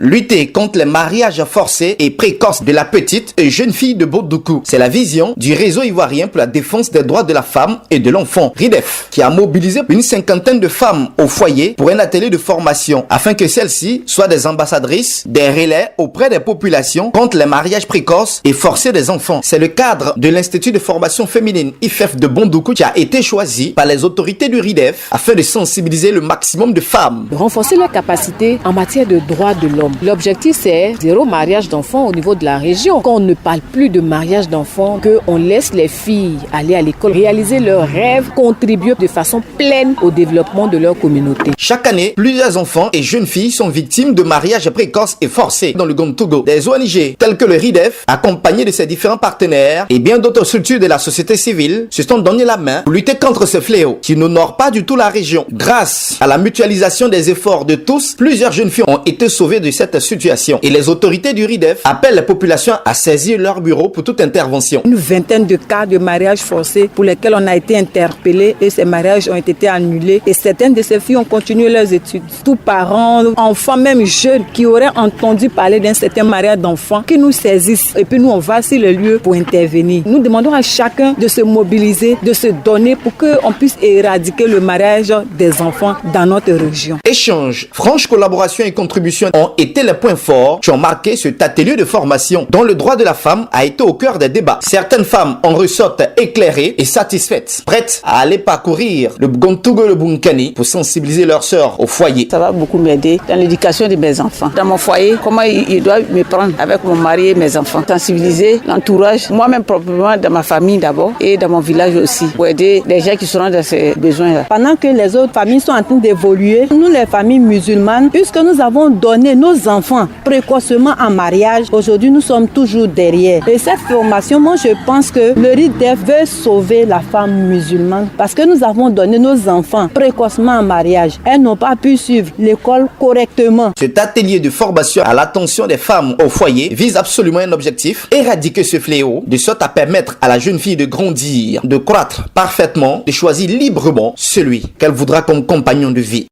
Lutter contre les mariages forcés et précoces de la petite et jeune fille de Bondoukou. C'est la vision du réseau ivoirien pour la défense des droits de la femme et de l'enfant, RIDEF, qui a mobilisé une cinquantaine de femmes au foyer pour un atelier de formation afin que celles-ci soient des ambassadrices, des relais auprès des populations contre les mariages précoces et forcés des enfants. C'est le cadre de l'Institut de formation féminine IFEF de Bondoukou qui a été choisi par les autorités du RIDEF afin de sensibiliser le maximum de femmes. Renforcer leurs capacités en matière de droits de l'homme. L'objectif, c'est zéro mariage d'enfants au niveau de la région. Qu'on ne parle plus de mariage d'enfants, qu'on laisse les filles aller à l'école, réaliser leurs rêves, contribuer de façon pleine au développement de leur communauté. Chaque année, plusieurs enfants et jeunes filles sont victimes de mariages précoces et forcés dans le Gontogo. Des ONG telles que le RIDEF, accompagnés de ses différents partenaires et bien d'autres structures de la société civile, se sont donné la main pour lutter contre ce fléau qui n'honore pas du tout la région. Grâce à la mutualisation des efforts de tous, plusieurs jeunes filles ont été sauvées de cette situation. Et les autorités du RIDEF appellent les populations à saisir leur bureau pour toute intervention. Une vingtaine de cas de mariages forcés pour lesquels on a été interpellés et ces mariages ont été annulés. Et certaines de ces filles ont continué leurs études. Tous parents, enfants, même jeunes qui auraient entendu parler d'un certain mariage d'enfants, qui nous saisissent. Et puis nous, on va sur le lieu pour intervenir. Nous demandons à chacun de se mobiliser, de se donner pour qu'on puisse éradiquer le mariage des enfants dans notre région. Échanges, franche collaboration et contribution ont été les points forts qui ont marqué cet atelier de formation dont le droit de la femme a été au cœur des débats. Certaines femmes en ressortent éclairées et satisfaites, prêtes à aller parcourir le Gontogo et le Bunkani pour sensibiliser leurs sœurs au foyer. Ça va beaucoup m'aider dans l'éducation de mes enfants. Dans mon foyer, comment ils doivent me prendre avec mon mari et mes enfants. Sensibiliser l'entourage, moi-même proprement dans ma famille d'abord et dans mon village aussi, pour aider les gens qui seront dans ces besoins-là. Pendant que les autres familles sont en train d'évoluer, nous les familles musulmanes, puisque nous avons donné nos enfants précocement en mariage, aujourd'hui nous sommes toujours derrière. Et cette formation, moi je pense que le RIDEF veut sauver la femme musulmane parce que nous avons donné nos enfants précocement en mariage. Elles n'ont pas pu suivre l'école correctement. Cet atelier de formation à l'attention des femmes au foyer vise absolument un objectif, éradiquer ce fléau, de sorte à permettre à la jeune fille de grandir, de croître parfaitement, de choisir librement celui qu'elle voudra comme compagnon de vie.